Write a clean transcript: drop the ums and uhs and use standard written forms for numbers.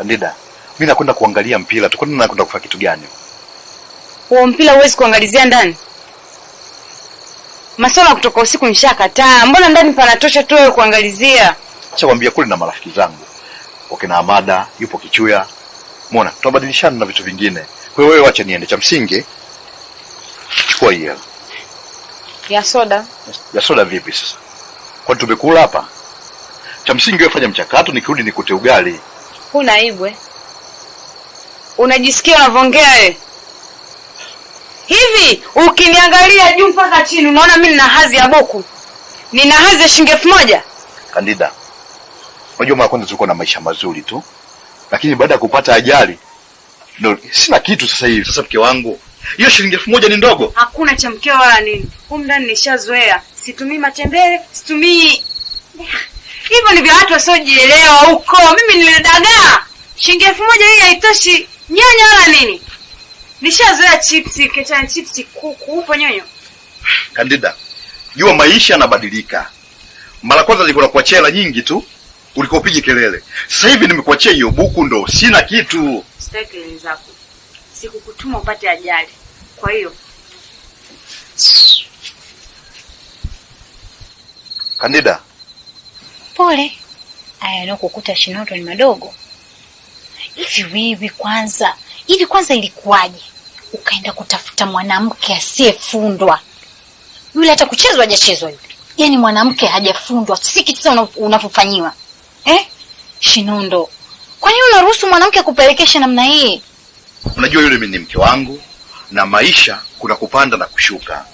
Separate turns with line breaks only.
Kandida, mimi nakwenda kuangalia mpira. Tukwenda kufanya kitu gani?
Huo mpira huwezi kuangalizia ndani. Masuala kutoka usiku nishakataa. Mbona ndani panatosha tu wewe kuangalizia?
Acha kwambia kule na marafiki zangu. Wakina Amada, yupo Kichuya. Muona, tutabadilishana na vitu vingine. Kwa hiyo wewe acha niende. Cha msingi chukua hiyo.
Ya soda.
Ya soda vipi sasa? Kwa tumekula hapa. Cha msingi wewe fanya mchakato, nikirudi nikute ugali.
Huna aibwe. Unajisikia unavongea wewe? Hivi ukiniangalia juu mpaka chini unaona mimi nina hazi ya boku? Nina hazi ya shilingi 1000?
Kandida, unajua mara kwanza tulikuwa na maisha mazuri tu. Lakini baada ya kupata ajali ndio sina kitu sasa hivi. Sasa mke wangu, hiyo shilingi 1000 ni ndogo.
Hakuna cha mkeo wala nini. Huko ndani nishazoea. Situmii matembele, situmii. Hivyo ni vya watu wasiojielewa huko. Mimi nilidagaa. Shilingi 1000 hii haitoshi nyanya wala nini. Nishazoea chipsi, ketchup chipsi, kuku, upo nyonyo.
Kandida, jua maisha yanabadilika. Mara kwanza nilikuwa nakuachia hela nyingi tu, ulikopige kelele. Sasa hivi nimekuachia hiyo buku ndo sina kitu.
Sitaki kelele zako. Sikukutuma upate ajali. Kwa hiyo
Kandida,
pole. Aya nakukuta Shinondo ni madogo. Hivi kwanza ilikuwaje? Ukaenda kutafuta mwanamke asiyefundwa. Yule hata kuchezwa hajachezwa yule. Yaani mwanamke hajafundwa, si kitu sana unapofanyiwa. Shinondo, kwa nini unaruhusu mwanamke kupelekesha namna hii?
Unajua yule mimi ni mke wangu na maisha kuna kupanda na kushuka.